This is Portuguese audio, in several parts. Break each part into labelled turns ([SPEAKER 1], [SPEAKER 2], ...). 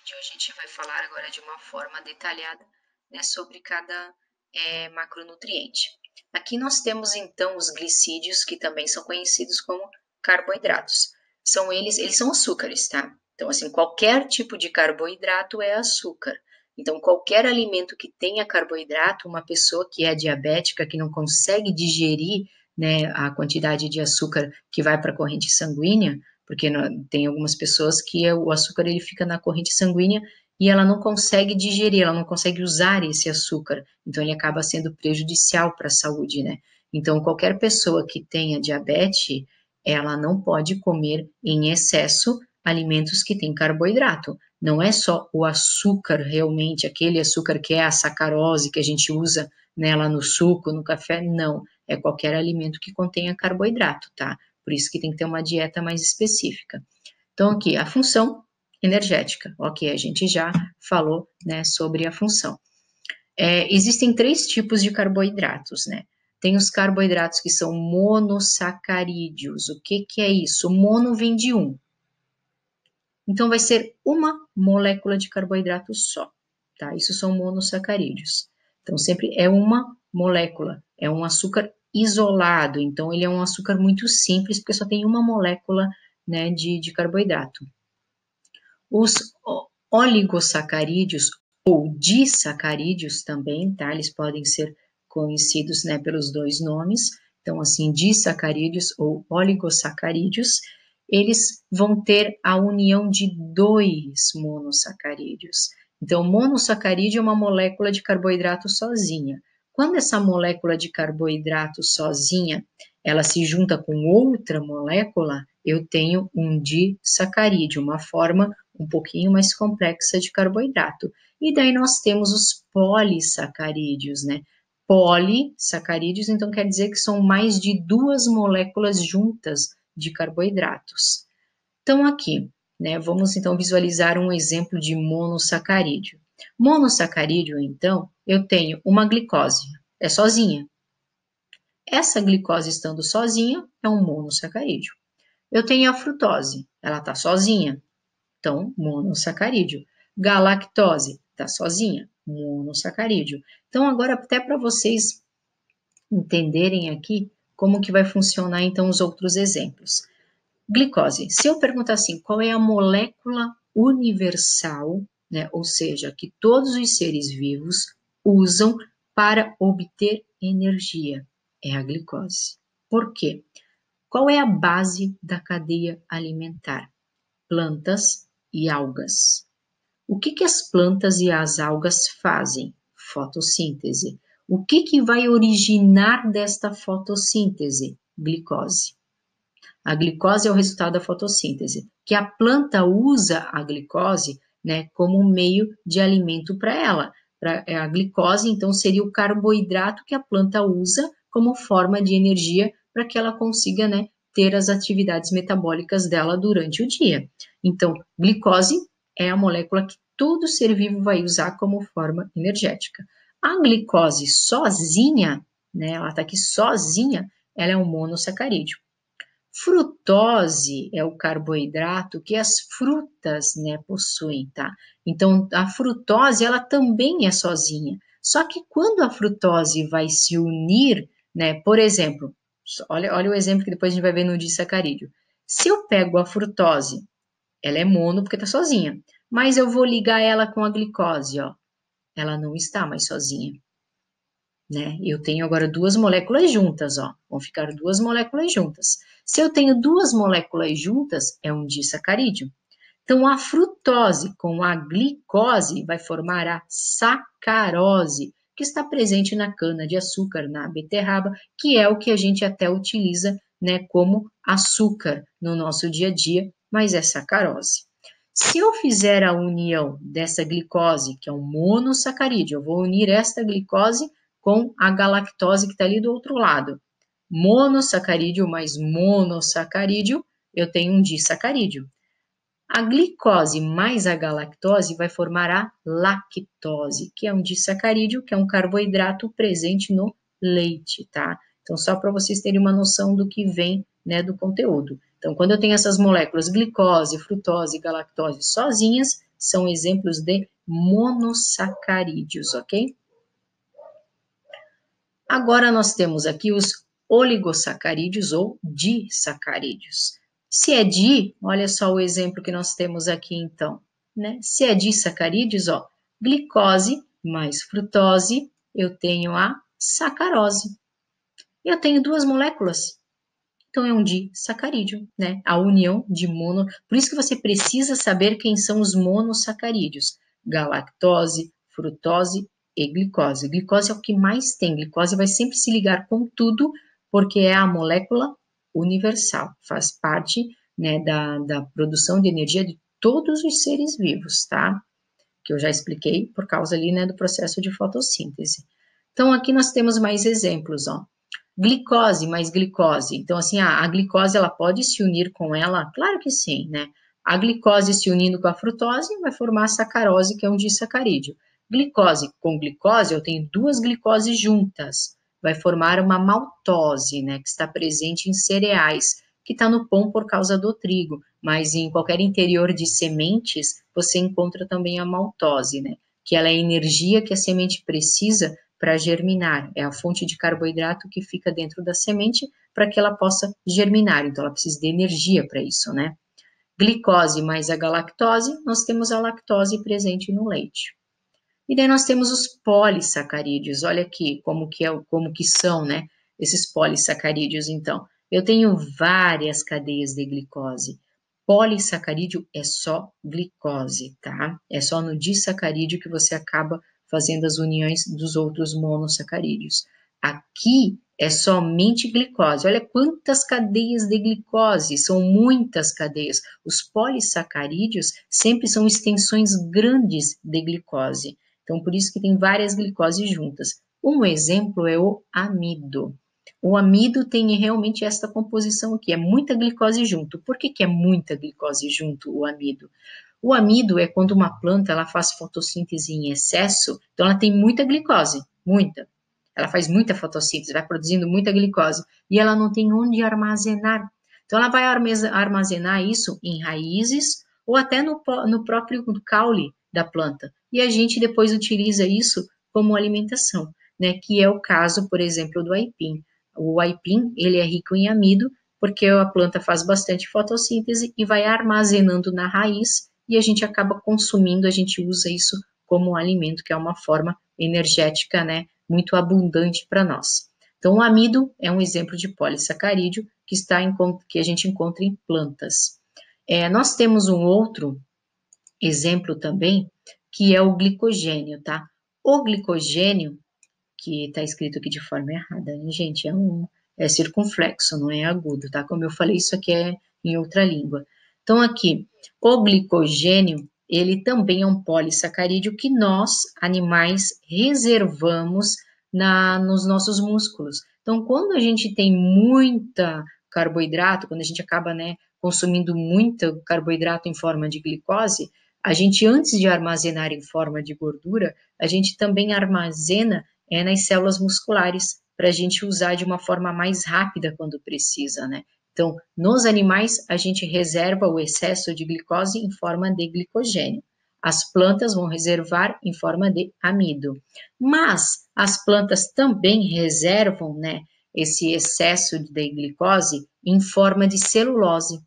[SPEAKER 1] vídeo a gente vai falar agora de uma forma detalhada, né, sobre cada macronutriente. Aqui nós temos então os glicídios, que também são conhecidos como carboidratos. Eles são açúcares, tá? Então, assim, qualquer tipo de carboidrato é açúcar. Então, qualquer alimento que tenha carboidrato, uma pessoa que é diabética, que não consegue digerir, né, a quantidade de açúcar que vai para a corrente sanguínea, porque tem algumas pessoas que o açúcar ele fica na corrente sanguínea e ela não consegue digerir, ela não consegue usar esse açúcar, então ele acaba sendo prejudicial para a saúde, né? Então, qualquer pessoa que tenha diabetes, ela não pode comer em excesso alimentos que têm carboidrato. Não é só o açúcar realmente, aquele açúcar que é a sacarose que a gente usa, né, lá no suco, no café, não. É qualquer alimento que contenha carboidrato, tá? Por isso que tem que ter uma dieta mais específica. Então, aqui, a função energética. Ok, a gente já falou, né, sobre a função. Existem 3 tipos de carboidratos, né? Tem os carboidratos que são monossacarídeos. O que é isso? Mono vem de 1. Então, vai ser uma molécula de carboidrato só, tá? Isso são monossacarídeos. Então, sempre é uma molécula, é um açúcar isolado. Então, ele é um açúcar muito simples, porque só tem uma molécula, né, de carboidrato. Os oligosacarídeos ou disacarídeos também, tá? Eles podem ser conhecidos, né, pelos 2 nomes. Então, assim, disacarídeos ou oligosacarídeos, eles vão ter a união de 2 monossacarídeos. Então, monossacarídeo é uma molécula de carboidrato sozinha. Quando essa molécula de carboidrato sozinha, ela se junta com outra molécula, eu tenho um disacarídeo, uma forma um pouquinho mais complexa de carboidrato. E daí nós temos os polissacarídeos, né? Polissacarídeos, então quer dizer que são mais de 2 moléculas juntas de carboidratos. Então aqui, né, vamos então visualizar um exemplo de monossacarídeo. Monossacarídeo, então, eu tenho uma glicose, é sozinha. Essa glicose estando sozinha é um monossacarídeo. Eu tenho a frutose, ela está sozinha, então monossacarídeo. Galactose, está sozinha, monossacarídeo. Então agora até para vocês entenderem aqui como que vai funcionar então os outros exemplos. Glicose, se eu perguntar assim, qual é a molécula universal, né, ou seja, que todos os seres vivos usam para obter energia? É a glicose. Por quê? Qual é a base da cadeia alimentar? Plantas e algas. O que as plantas e as algas fazem? Fotossíntese. O que vai originar desta fotossíntese? Glicose. A glicose é o resultado da fotossíntese, que a planta usa a glicose, né, como meio de alimento para ela. A glicose, então, seria o carboidrato que a planta usa como forma de energia para que ela consiga, né, ter as atividades metabólicas dela durante o dia. Então, glicose é a molécula que todo ser vivo vai usar como forma energética. A glicose sozinha, né, ela está aqui sozinha, ela é um monossacarídeo. Frutose é o carboidrato que as frutas, né, possuem, tá? Então, a frutose, ela também é sozinha. Só que quando a frutose vai se unir, né, por exemplo, olha o exemplo que depois a gente vai ver no disacarídeo. Se eu pego a frutose, ela é mono porque está sozinha, mas eu vou ligar ela com a glicose, ó, ela não está mais sozinha. Né? Eu tenho agora 2 moléculas juntas, ó. Vão ficar 2 moléculas juntas. Se eu tenho 2 moléculas juntas, é um disacarídeo. Então, a frutose com a glicose vai formar a sacarose, que está presente na cana-de-açúcar, na beterraba, que é o que a gente até utiliza, né, como açúcar no nosso dia a dia, mas é sacarose. Se eu fizer a união dessa glicose, que é um monossacarídeo, eu vou unir esta glicose com a galactose que está ali do outro lado. Monossacarídeo mais monossacarídeo, eu tenho um disacarídeo. A glicose mais a galactose vai formar a lactose, que é um disacarídeo, que é um carboidrato presente no leite, tá? Então, só para vocês terem uma noção do que vem, né, do conteúdo. Então, quando eu tenho essas moléculas glicose, frutose e galactose sozinhas, são exemplos de monossacarídeos, ok? Agora nós temos aqui os oligosacarídeos ou disacarídeos. Se é di, olha só o exemplo que nós temos aqui então, né? Se é disacarídeos, ó, glicose mais frutose, eu tenho a sacarose. Eu tenho duas moléculas, então é um disacarídeo, né? A união de mono. Por isso que você precisa saber quem são os monossacarídeos: galactose, frutose e glicose. Glicose é o que mais tem. Glicose vai sempre se ligar com tudo, porque é a molécula universal. Faz parte, né, da produção de energia de todos os seres vivos, tá? Que eu já expliquei por causa ali, né, do processo de fotossíntese. Então, aqui nós temos mais exemplos, ó. Glicose mais glicose. Então, assim, a glicose, ela pode se unir com ela? Claro que sim, né? A glicose se unindo com a frutose vai formar a sacarose, que é um disacarídeo. Glicose com glicose, eu tenho duas glicoses juntas. Vai formar uma maltose, né? Que está presente em cereais, que está no pão por causa do trigo. Mas em qualquer interior de sementes, você encontra também a maltose, né? Que ela é a energia que a semente precisa para germinar, é a fonte de carboidrato que fica dentro da semente para que ela possa germinar, então ela precisa de energia para isso, né? Glicose mais a galactose, nós temos a lactose presente no leite. E daí nós temos os polissacarídeos, olha aqui como que são, né, esses polissacarídeos, então. Eu tenho várias cadeias de glicose. Polissacarídeo é só glicose, tá? É só no disacarídeo que você acaba fazendo as uniões dos outros monossacarídeos. Aqui é somente glicose. Olha quantas cadeias de glicose, são muitas cadeias. Os polissacarídeos sempre são extensões grandes de glicose. Então, por isso que tem várias glicoses juntas. Um exemplo é o amido. O amido tem realmente esta composição aqui, é muita glicose junto. Por que é muita glicose junto, o amido? O amido é quando uma planta ela faz fotossíntese em excesso, então ela tem muita glicose, muita. Ela faz muita fotossíntese, vai produzindo muita glicose, e ela não tem onde armazenar. Então ela vai armazenar isso em raízes ou até no próprio caule da planta. E a gente depois utiliza isso como alimentação, né? Que é o caso, por exemplo, do aipim. O aipim, ele é rico em amido, porque a planta faz bastante fotossíntese e vai armazenando na raiz, e a gente acaba consumindo, a gente usa isso como alimento, que é uma forma energética, né, muito abundante para nós. Então, o amido é um exemplo de polissacarídeo que a gente encontra em plantas. Nós temos um outro exemplo também, que é o glicogênio, tá? O glicogênio, que está escrito aqui de forma errada, hein, gente? É circunflexo, não é agudo, tá? Como eu falei, isso aqui é em outra língua. Então, aqui, o glicogênio, ele também é um polissacarídeo que nós, animais, reservamos nos nossos músculos. Então, quando a gente tem muita carboidrato, quando a gente acaba, né, consumindo muito carboidrato em forma de glicose, a gente, antes de armazenar em forma de gordura, a gente também armazena nas células musculares, para a gente usar de uma forma mais rápida quando precisa, né? Então, nos animais, a gente reserva o excesso de glicose em forma de glicogênio. As plantas vão reservar em forma de amido. Mas as plantas também reservam, né, esse excesso de glicose em forma de celulose.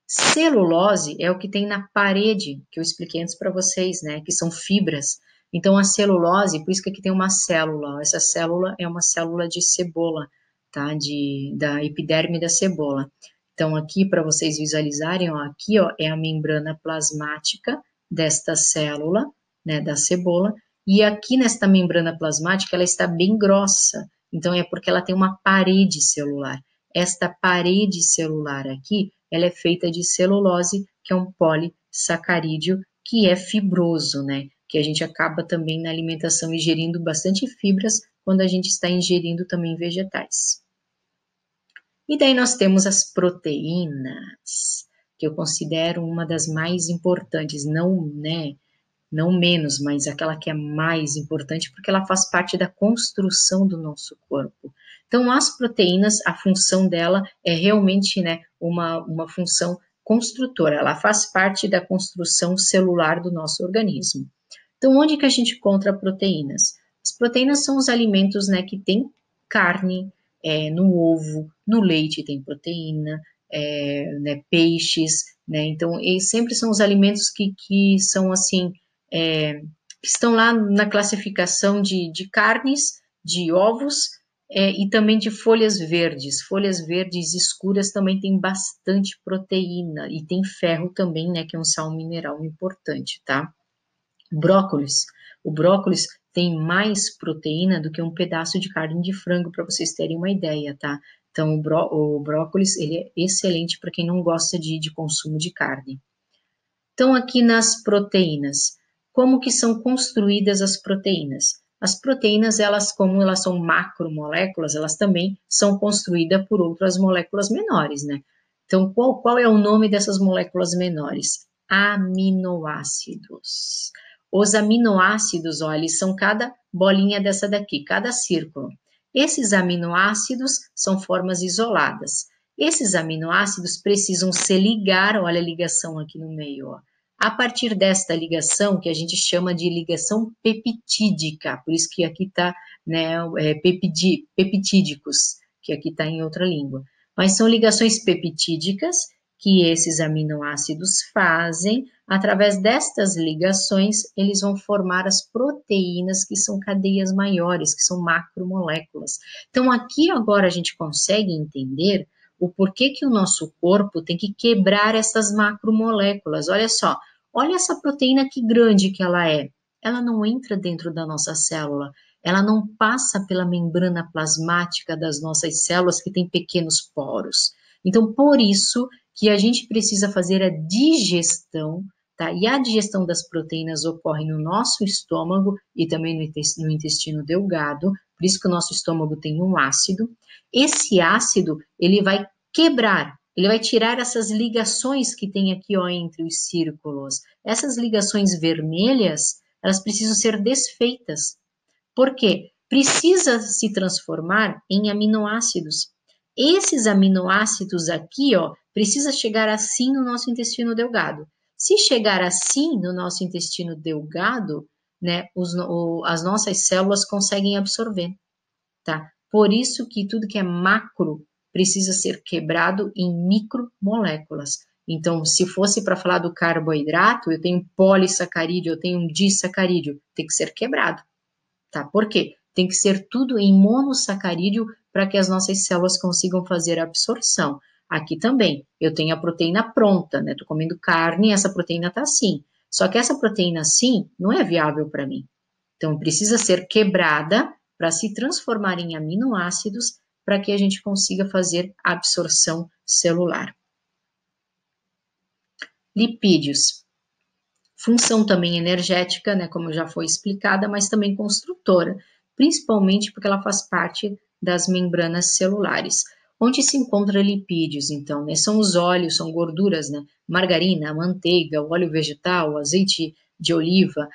[SPEAKER 1] Celulose é o que tem na parede, que eu expliquei antes para vocês, né, que são fibras. Então, a celulose, por isso que aqui tem uma célula, essa célula é uma célula de cebola, tá, da epiderme da cebola. Então, aqui, para vocês visualizarem, ó, aqui, ó, é a membrana plasmática desta célula, né, da cebola, e aqui nesta membrana plasmática, ela está bem grossa, então é porque ela tem uma parede celular. Esta parede celular aqui, ela é feita de celulose, que é um polissacarídeo, que é fibroso, né? Que a gente acaba também na alimentação ingerindo bastante fibras quando a gente está ingerindo também vegetais. E daí nós temos as proteínas, que eu considero uma das mais importantes, não, né, não menos, mas aquela que é mais importante, porque ela faz parte da construção do nosso corpo. Então, as proteínas, a função dela é realmente, né, uma função construtora, ela faz parte da construção celular do nosso organismo. Então, onde que a gente encontra proteínas? As proteínas são os alimentos, né, que tem carne, no ovo, no leite tem proteína, né, peixes, né, então, eles sempre são os alimentos que são, assim, que estão lá na classificação de carnes, de ovos, e também de folhas verdes. Folhas verdes escuras também tem bastante proteína, e tem ferro também, né, que é um sal mineral importante, tá? Brócolis. O brócolis tem mais proteína do que um pedaço de carne de frango, para vocês terem uma ideia, tá? Então, o brócolis, ele é excelente para quem não gosta de consumo de carne. Então, aqui nas proteínas, como que são construídas as proteínas? As proteínas, elas, como elas são macromoléculas, elas também são construídas por outras moléculas menores, né? Então, qual é o nome dessas moléculas menores? Aminoácidos. Os aminoácidos, olha, eles são cada bolinha dessa daqui, cada círculo. Esses aminoácidos são formas isoladas. Esses aminoácidos precisam se ligar, olha a ligação aqui no meio, ó. A partir desta ligação, que a gente chama de ligação peptídica, por isso que aqui está, né, peptídicos, que aqui está em outra língua. Mas são ligações peptídicas que esses aminoácidos fazem. Através destas ligações, eles vão formar as proteínas, que são cadeias maiores, que são macromoléculas. Então, aqui agora a gente consegue entender o porquê que o nosso corpo tem que quebrar essas macromoléculas. Olha só, olha essa proteína que grande que ela é. Ela não entra dentro da nossa célula, ela não passa pela membrana plasmática das nossas células, que tem pequenos poros. Então, por isso que a gente precisa fazer a digestão, tá? E a digestão das proteínas ocorre no nosso estômago e também no intestino delgado, por isso que o nosso estômago tem um ácido. Esse ácido, ele vai quebrar, ele vai tirar essas ligações que tem aqui, ó, entre os círculos. Essas ligações vermelhas, elas precisam ser desfeitas. Por quê? Precisa se transformar em aminoácidos. Esses aminoácidos aqui, ó, precisa chegar assim no nosso intestino delgado. Se chegar assim no nosso intestino delgado, né, as nossas células conseguem absorver, tá? Por isso que tudo que é macro precisa ser quebrado em micromoléculas. Então, se fosse para falar do carboidrato, eu tenho polissacarídeo, eu tenho um disacarídeo, tem que ser quebrado, tá? Por quê? Tem que ser tudo em monossacarídeo para que as nossas células consigam fazer a absorção. Aqui também, eu tenho a proteína pronta, né? Tô comendo carne, essa proteína tá assim. Só que essa proteína assim não é viável para mim. Então, precisa ser quebrada para se transformar em aminoácidos para que a gente consiga fazer a absorção celular. Lipídios. Função também energética, né, como já foi explicada, mas também construtora, principalmente porque ela faz parte das membranas celulares. Onde se encontra lipídios, então, né? São os óleos, são gorduras, né? Margarina, manteiga, óleo vegetal, azeite de oliva,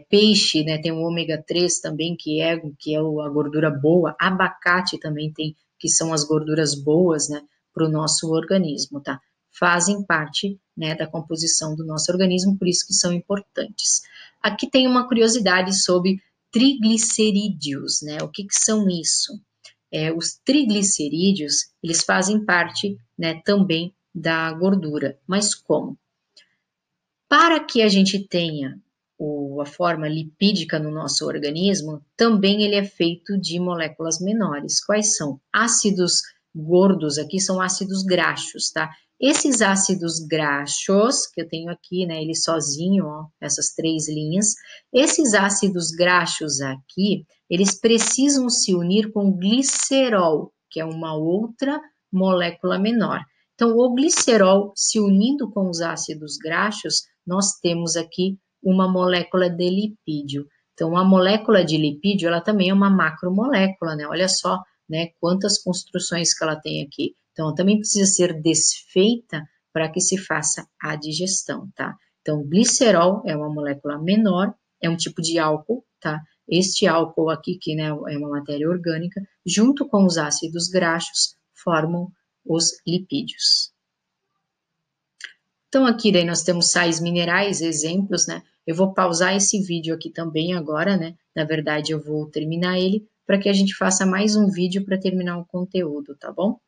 [SPEAKER 1] peixe, né? Tem o ômega 3 também, que é a gordura boa, abacate também tem, que são as gorduras boas, né, para o nosso organismo, tá? Fazem parte, né, da composição do nosso organismo, por isso que são importantes. Aqui tem uma curiosidade sobre triglicerídeos, né? O que são isso? Os triglicerídeos, eles fazem parte, né, também da gordura, mas como? Para que a gente tenha a forma lipídica no nosso organismo, também ele é feito de moléculas menores. Quais são? Ácidos gordos, aqui são ácidos graxos, tá? Esses ácidos graxos, que eu tenho aqui, né, ele sozinho, ó, essas 3 linhas, esses ácidos graxos aqui, eles precisam se unir com glicerol, que é uma outra molécula menor. Então, o glicerol se unindo com os ácidos graxos, nós temos aqui uma molécula de lipídio. Então, a molécula de lipídio, ela também é uma macromolécula, né? Olha só, né, quantas construções que ela tem aqui. Então, ela também precisa ser desfeita para que se faça a digestão, tá? Então, glicerol é uma molécula menor, é um tipo de álcool, tá? Este álcool aqui, que, né, é uma matéria orgânica, junto com os ácidos graxos, formam os lipídios. Então aqui daí nós temos sais minerais, exemplos, né? Eu vou pausar esse vídeo aqui também agora, né? Na verdade eu vou terminar ele para que a gente faça mais um vídeo para terminar o conteúdo, tá bom?